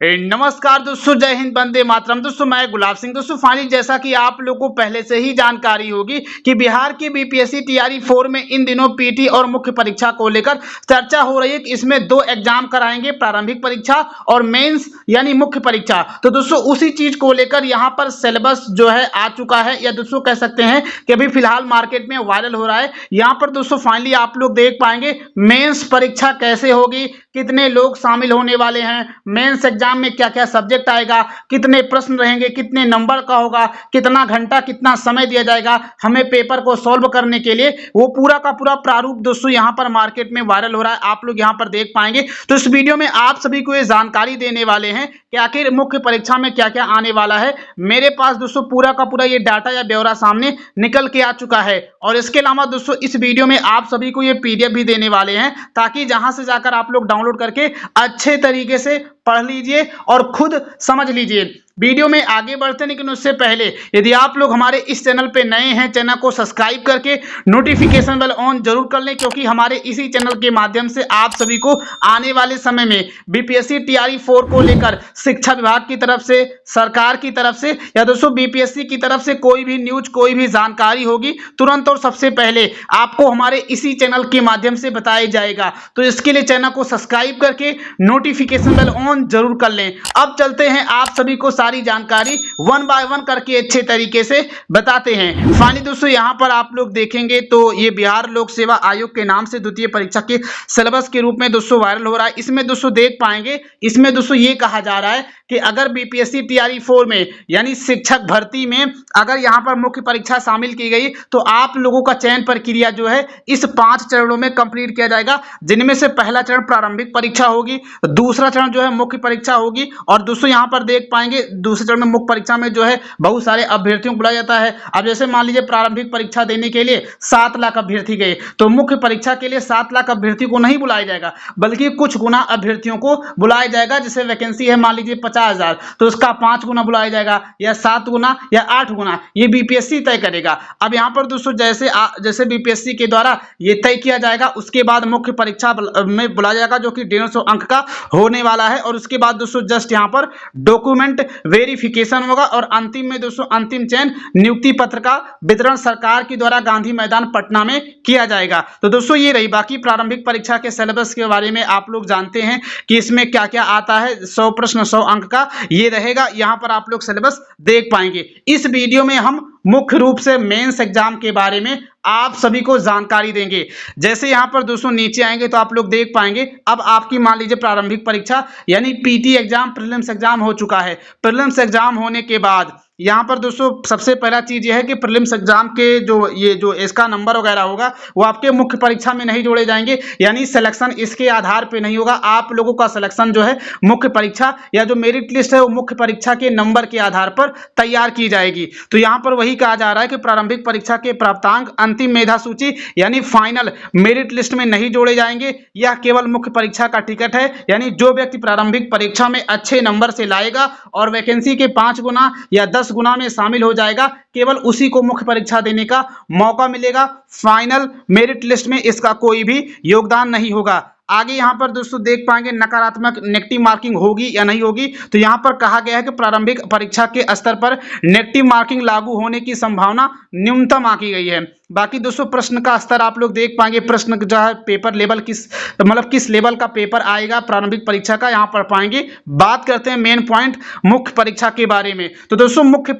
नमस्कार दोस्तों, जय हिंद, वंदे मातरम। दोस्तों मैं गुलाब सिंह। दोस्तों फाइनली जैसा कि आप लोगों को पहले से ही जानकारी होगी कि बिहार की बीपीएससी टीआरई 4 में इन दिनों पीटी और मुख्य परीक्षा को लेकर चर्चा हो रही है कि इसमें दो एग्जाम कराएंगे, प्रारंभिक परीक्षा और मेंस यानी मुख्य परीक्षा। तो दोस्तों उसी चीज को लेकर यहाँ पर सिलेबस जो है आ चुका है, या दोस्तों कह सकते हैं कि अभी फिलहाल मार्केट में वायरल हो रहा है। यहाँ पर दोस्तों फाइनली आप लोग देख पाएंगे मेंस परीक्षा कैसे होगी, कितने लोग शामिल होने वाले हैं, मेंस एग्जाम में क्या क्या सब्जेक्ट आएगा, कितने प्रश्न रहेंगे, कितने नंबर का होगा, कितना घंटा कितना समय दिया जाएगा हमें पेपर को सॉल्व करने के लिए, वो पूरा का पूरा प्रारूप दोस्तों यहां पर मार्केट में वायरल हो रहा है, आप लोग यहां पर देख पाएंगे। तो इस वीडियो में आप सभी को ये जानकारी देने वाले हैं कि आखिर मुख्य परीक्षा में क्या क्या आने वाला है। मेरे पास दोस्तों पूरा का पूरा ये डाटा या ब्यौरा सामने निकल के आ चुका है, और इसके अलावा दोस्तों इस वीडियो में आप सभी को ये पीडीएफ भी देने वाले हैं, ताकि जहां से जाकर आप लोग डाउनलोड करके अच्छे तरीके से पढ़ लीजिए और खुद समझ लीजिए। वीडियो में आगे बढ़ते हैं, लेकिन उससे पहले यदि आप लोग हमारे इस चैनल पे नए हैं, चैनल को सब्सक्राइब करके नोटिफिकेशन बेल ऑन जरूर कर लें, क्योंकि हमारे इसी चैनल के माध्यम से आप सभी को आने वाले समय में बीपीएससी टीआरई 4 को लेकर शिक्षा विभाग की तरफ से, सरकार की तरफ से, या दोस्तों बीपीएससी की तरफ से कोई भी न्यूज, कोई भी जानकारी होगी, तुरंत और सबसे पहले आपको हमारे इसी चैनल के माध्यम से बताया जाएगा। तो इसके लिए चैनल को सब्सक्राइब करके नोटिफिकेशन बेल ऑन जरूर कर लें। अब चलते हैं, आप सभी को सारी जानकारी वन बाय वन करके अच्छे तरीके से बताते हैं। फाइनली दोस्तों यहां पर आप लोग देखेंगे तो ये बिहार लोक सेवा आयोग के नाम से द्वितीय परीक्षा के सिलेबस के रूप में दोस्तों वायरल हो रहा है। इसमें दोस्तों देख पाएंगे, इसमें दोस्तों ये कहा जा रहा है कि अगर बीपीएससी टीआरई 4 में यानी शिक्षक भर्ती में अगर यहां पर मुख्य परीक्षा शामिल की गई तो आप लोगों का चयन प्रक्रिया जो है इस 5 चरणों में कंप्लीट किया जाएगा, जिनमें से पहला चरण प्रारंभिक परीक्षा होगी, दूसरा चरण जो है मुख्य परीक्षा होगी, और दोस्तों यहां पर देख पाएंगे दूसरे चरण में मुख्य परीक्षा में जो है बहुत सारे अभ्यर्थियों को बुलाया जाता है। अब जैसे मान लीजिए प्रारंभिक परीक्षा देने के लिए 7 लाख अभ्यर्थी गए, तो मुख्य परीक्षा के लिए 7 लाख अभ्यर्थियों को नहीं बुलाया जाएगा, बल्कि कुछ गुना अभ्यर्थियों को बुलाया जाएगा। जैसे वैकेंसी है मान लीजिए 50,000, तो उसका 5 गुना बुलाया जाएगा, या 7 गुना या 8 गुना, ये बीपीएससी तय करेगा। अब यहां पर दोस्तों जैसे बीपीएससी के द्वारा ये तय किया जाएगा, उसके बाद मुख्य परीक्षा में बुलाया जाएगा, जो कि 150 अंक का होने वाला है, और उसके बाद दोस्तों जस्ट यहां पर डॉक्यूमेंट वेरिफिकेशन होगा, और अंतिम में दोस्तों अंतिम चयन नियुक्ति पत्र का वितरण सरकार के द्वारा गांधी मैदान पटना में किया जाएगा। तो दोस्तों ये रही, बाकी प्रारंभिक परीक्षा के सिलेबस के बारे में आप लोग जानते हैं कि इसमें क्या क्या आता है। 100 प्रश्न 100 अंक का ये रहेगा, यहां पर आप लोग सिलेबस देख पाएंगे। इस वीडियो में हम मुख्य रूप से मेंस एग्जाम के बारे में आप सभी को जानकारी देंगे। जैसे यहां पर दोस्तों नीचे आएंगे तो आप लोग देख पाएंगे, अब आपकी मान लीजिए प्रारंभिक परीक्षा यानी पीटी एग्जाम, प्रीलिम्स एग्जाम हो चुका है। प्रीलिम्स एग्जाम होने के बाद यहां पर दोस्तों सबसे पहला चीज यह है कि प्रीलिम्स एग्जाम के जो इसका नंबर वगैरह होगा वो आपके मुख्य परीक्षा में नहीं जोड़े जाएंगे, यानी सिलेक्शन इसके आधार पे नहीं होगा। आप लोगों का सिलेक्शन जो है मुख्य परीक्षा या जो मेरिट लिस्ट है वो मुख्य परीक्षा के नंबर के आधार पर तैयार की जाएगी। तो यहां पर वही कहा जा रहा है कि प्रारंभिक परीक्षा के प्राप्तांक अंतिम मेधा सूची यानी फाइनल मेरिट लिस्ट में नहीं जोड़े जाएंगे। यह केवल मुख्य परीक्षा का टिकट है, यानी जो व्यक्ति प्रारंभिक परीक्षा में अच्छे नंबर से लाएगा और वैकेंसी के 5 गुना या 10 गुना में शामिल हो जाएगा, केवल उसी को मुख्य परीक्षा देने का मौका मिलेगा। फाइनल मेरिट लिस्ट में इसका कोई भी योगदान नहीं होगा। आगे यहां पर दोस्तों देख पाएंगे नकारात्मक नेगेटिव मार्किंग होगी या नहीं होगी। तो यहां पर कहा गया है कि प्रारंभिक परीक्षा के स्तर पर नेगेटिव मार्किंग लागू होने की संभावना न्यूनतम आंकी गई है। बाकी दोस्तों प्रश्न का स्तर आप लोग देख पाएंगे, प्रश्न जो है पेपर लेवल किस लेवल का पेपर आएगा प्रारंभिक परीक्षा का, यहां पर पाएंगे। बात करते हैं मेन पॉइंट मुख्य परीक्षा के बारे में। तो दोस्तों मुख्य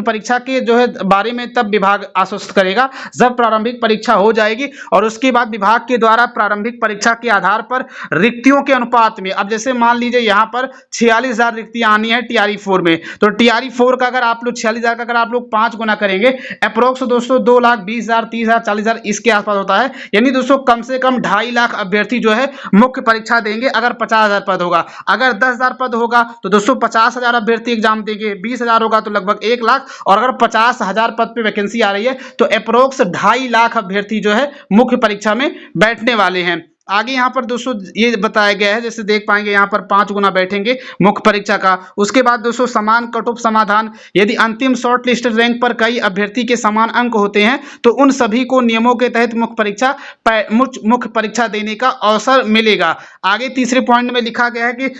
परीक्षा के जो है बारे में तब विभाग आश्वस्त करेगा जब प्रारंभिक परीक्षा हो जाएगी, और उसके बाद विभाग के द्वारा प्रारंभिक परीक्षा के आधार पर रिक्तियों के अनुपात में, अब जैसे मान लीजिए यहां पर 46,000 रिक्तियां आनी है टीआरई 4 में, तो टीआरई 4 का अगर आप लोग 46,000 का अगर आप लोग 5 गुना करेंगे, अप्रोक्स दोस्तों 2,20,000, 30,000, 40,000 इसके आसपास होता है। यानी दोस्तों कम से कम 2.5 लाख अभ्यर्थी जो है मुख्य परीक्षा देंगे अगर 50,000 पद होगा। अगर 10,000 पद होगा तो दोस्तों 50,000 अभ्यर्थी एग्जाम देंगे, 20,000 होगा तो लगभग 1 लाख, और अगर 50,000 पद पे वैकेंसी आ रही है तो अप्रोक्स 2.5 लाख अभ्यर्थी जो है मुख्य परीक्षा में बैठने वाले हैं। आगे यहाँ पर दोस्तों ये बताया गया है, जैसे देख पाएंगे यहाँ पर 5 गुना बैठेंगे मुख्य परीक्षा का। उसके बाद दोस्तों समान कट ऑफ समाधान, यदि अंतिम शॉर्ट लिस्टेड रैंक पर कई अभ्यर्थी के समान अंक होते हैं तो उन सभी को नियमों के तहत मुख्य परीक्षा देने का अवसर मिलेगा। आगे तीसरे पॉइंट में लिखा गया है कि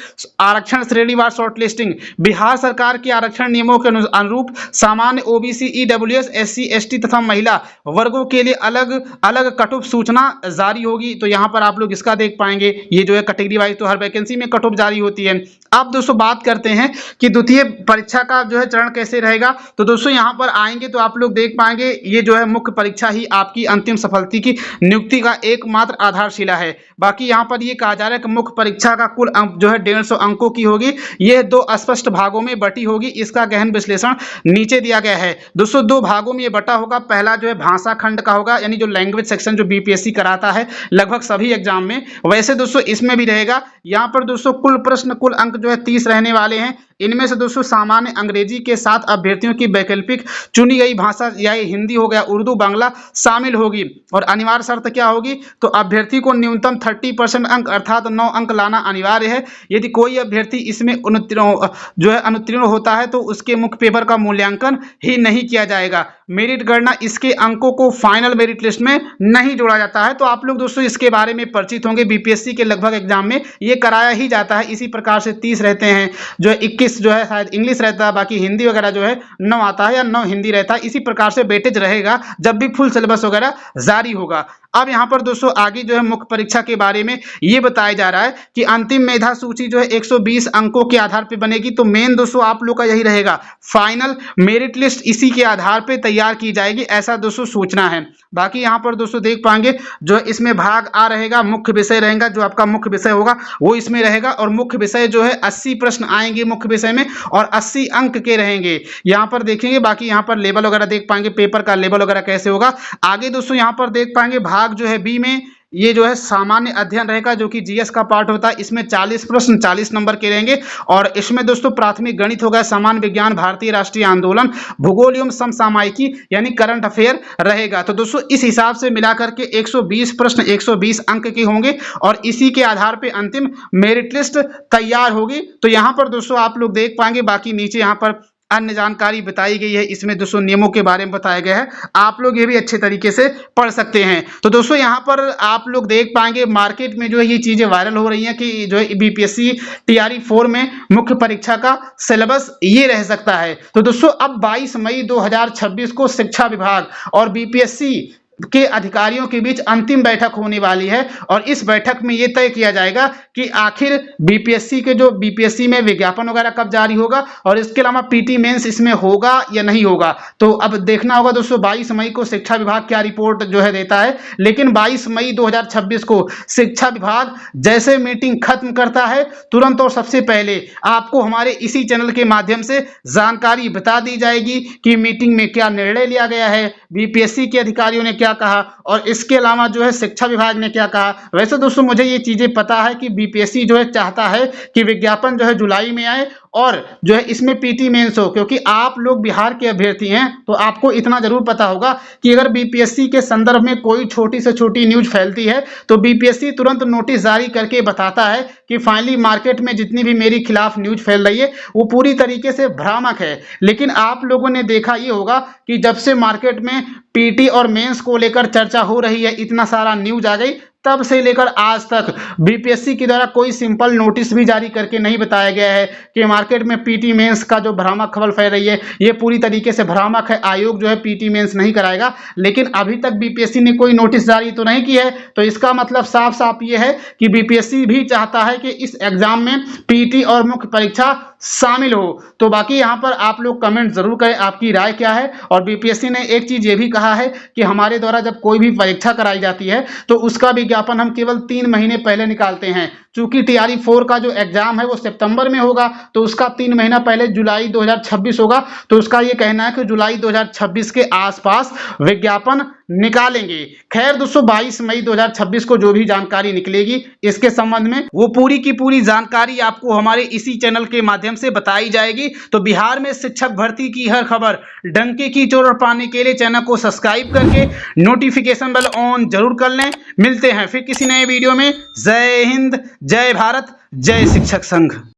आरक्षण श्रेणीवार शॉर्ट लिस्टिंग, बिहार सरकार के आरक्षण नियमों के अनुरूप सामान्य ओबीसी, ईडब्ल्यूएस, एससी, एसटी तथा महिला वर्गों के लिए अलग अलग कट ऑफ सूचना जारी होगी। तो यहाँ पर आप लोग इसका देख पाएंगे, ये जो है कैटेगरी वाइज तो हर वैकेंसी में कट ऑफ जारी होती है। अब दोस्तों बात करते हैं कि द्वितीय परीक्षा का जो है चरण कैसे रहेगा। तो दोस्तों यहाँ पर आएंगे तो आप लोग देख पाएंगे ये जो है मुख्य परीक्षा ही आपकी अंतिम सफलता की नियुक्ति का एकमात्र आधारशिला है। बाकी यहाँ पर ये कहा जा रहा है कि मुख्य परीक्षा का कुल अंक जो है 150 अंकों की होगी। ये 2 स्पष्ट भागों में बटी होगी। इसका गहन विश्लेषण नीचे दिया गया है। दोस्तों 2 भागों में ये बटा होगा। पहला जो है भाषा खंड का होगा, यानी जो लैंग्वेज सेक्शन जो बीपीएससी कराता है लगभग सभी एग्जाम में, वैसे दोस्तों इसमें भी रहेगा। यहाँ पर दोस्तों कुल प्रश्न कुल अंक जो है 30 रहने वाले हैं। इनमें से दोस्तों सामान्य अंग्रेजी के साथ अभ्यर्थियों की वैकल्पिक चुनी गई भाषा या हिंदी हो गया, उर्दू, बांग्ला शामिल होगी। और अनिवार्य शर्त क्या होगी, तो अभ्यर्थी को न्यूनतम 30% अंक अर्थात 9 अंक लाना अनिवार्य है। यदि कोई अभ्यर्थी इसमें अनुत्तीर्ण होता है तो उसके मुख्य पेपर का मूल्यांकन ही नहीं किया जाएगा। मेरिट गणना इसके अंकों को फाइनल मेरिट लिस्ट में नहीं जोड़ा जाता है। तो आप लोग दोस्तों इसके बारे में परिचित होंगे, बीपीएससी के लगभग एग्जाम में ये कराया ही जाता है। इसी प्रकार से 30 रहते हैं, जो 21 जो है शायद इंग्लिश रहता है, बाकी हिंदी वगैरह जो है 9 आता है या 9 हिंदी रहता है। इसी प्रकार से वेटेज रहेगा जब भी फुल सिलेबस वगैरह जारी होगा। अब यहाँ पर दोस्तों आगे जो है मुख्य परीक्षा के बारे में ये बताया जा रहा है कि अंतिम मेधा सूची जो है 120 अंकों के आधार पर बनेगी। तो मेन दोस्तों आप लोग का यही रहेगा, फाइनल मेरिट लिस्ट इसी के आधार पर तैयार की जाएगी, ऐसा दोस्तों सोचना है। बाकी यहाँ पर दोस्तों देख पाएंगे जो इसमें भाग आ रहेगा, मुख्य विषय रहेगा, जो आपका मुख्य विषय होगा वो इसमें रहेगा। और मुख्य विषय जो है 80 प्रश्न आएंगे मुख्य विषय में और 80 अंक के रहेंगे। यहाँ पर देखेंगे, बाकी यहाँ पर लेवल वगैरह देख पाएंगे, पेपर का लेवल वगैरह कैसे होगा। आगे दोस्तों यहाँ पर देख पाएंगे भाग जो है बी में ये जो है सामान्य अध्ययन रहेगा, जो कि जीएस का पार्ट होता है। इसमें 40 प्रश्न 40 नंबर के रहेंगे। और इसमें दोस्तों प्राथमिक गणित होगा, सामान्य विज्ञान, भारतीय राष्ट्रीय आंदोलन, भूगोल एवं समसामयिकी यानी करंट अफेयर रहेगा। तो दोस्तों इस हिसाब से मिलाकर के 120 प्रश्न 120 अंक के होंगे और इसी के आधार पर अंतिम मेरिट लिस्ट तैयार होगी। तो यहाँ पर दोस्तों आप लोग देख पाएंगे, बाकी नीचे यहाँ पर अन्य जानकारी बताई गई है। इसमें दोस्तों नियमों के बारे में बताया गया है, आप लोग ये भी अच्छे तरीके से पढ़ सकते हैं। तो दोस्तों यहाँ पर आप लोग देख पाएंगे मार्केट में जो है ये चीजें वायरल हो रही हैं कि जो है बीपीएससी टीआरई 4 में मुख्य परीक्षा का सिलेबस ये रह सकता है। तो दोस्तों अब 22 मई 2026 को शिक्षा विभाग और बीपीएससी के अधिकारियों के बीच अंतिम बैठक होने वाली है। और इस बैठक में यह तय किया जाएगा कि आखिर बीपीएससी में विज्ञापन वगैरह कब जारी होगा और इसके अलावा पीटी मेंस इसमें होगा या नहीं होगा। तो अब देखना होगा दोस्तों 22 मई को शिक्षा विभाग क्या रिपोर्ट जो है देता है। लेकिन 22 मई 2026 को शिक्षा विभाग जैसे मीटिंग खत्म करता है तुरंत और सबसे पहले आपको हमारे इसी चैनल के माध्यम से जानकारी बता दी जाएगी कि मीटिंग में क्या निर्णय लिया गया है, बीपीएससी के अधिकारियों ने क्या कहा और इसके अलावा जो है शिक्षा विभाग ने क्या कहा। वैसे दोस्तों मुझे ये चीजें पता है कि बीपीएससी जो है चाहता है कि विज्ञापन जो है जुलाई में आए और जो है इसमें पीटी मेंस हो, क्योंकि आप लोग बिहार के अभ्यर्थी हैं तो आपको इतना जरूर पता होगा कि अगर बीपीएससी के संदर्भ में कोई छोटी से छोटी न्यूज फैलती है तो बीपीएससी तुरंत नोटिस जारी करके बताता है कि फाइनली मार्केट में जितनी भी मेरे खिलाफ न्यूज फैल रही है वो पूरी तरीके से भ्रामक है। लेकिन आप लोगों ने देखा ये होगा कि जब से मार्केट में पीटी और मेंस को लेकर चर्चा हो रही है, इतना सारा न्यूज आ गई, तब से लेकर आज तक बीपीएससी के द्वारा कोई सिंपल नोटिस भी जारी करके नहीं बताया गया है कि मार्केट में पीटी मेंस का जो भ्रामक खबर फैल रही है ये पूरी तरीके से भ्रामक है, आयोग जो है पीटी मेंस नहीं कराएगा। लेकिन अभी तक बीपीएससी ने कोई नोटिस जारी तो नहीं की है। तो इसका मतलब साफ साफ ये है कि बीपीएससी भी चाहता है कि इस एग्जाम में पीटी और मुख्य परीक्षा शामिल हो। तो बाकी यहाँ पर आप लोग कमेंट जरूर करें आपकी राय क्या है। और बीपीएससी ने एक चीज ये भी कहा है कि हमारे द्वारा जब कोई भी परीक्षा कराई जाती है तो उसका विज्ञापन हम केवल 3 महीने पहले निकालते हैं। चूंकि टीआरई 4 का जो एग्जाम है वो सितंबर में होगा, तो उसका 3 महीना पहले जुलाई 2026 होगा। तो उसका ये कहना है कि जुलाई 2026 के आसपास विज्ञापन निकालेंगे। खैर दोस्तों, 22 मई 2026 को जो भी जानकारी निकलेगी इसके संबंध में वो पूरी की पूरी जानकारी आपको हमारे इसी चैनल के माध्यम से बताई जाएगी। तो बिहार में शिक्षक भर्ती की हर खबर डंके की चोट पाने के लिए चैनल को सब्सक्राइब करके नोटिफिकेशन बेल ऑन जरूर कर लें। मिलते हैं फिर किसी नए वीडियो में। जय हिंद, जय भारत, जय शिक्षक संघ।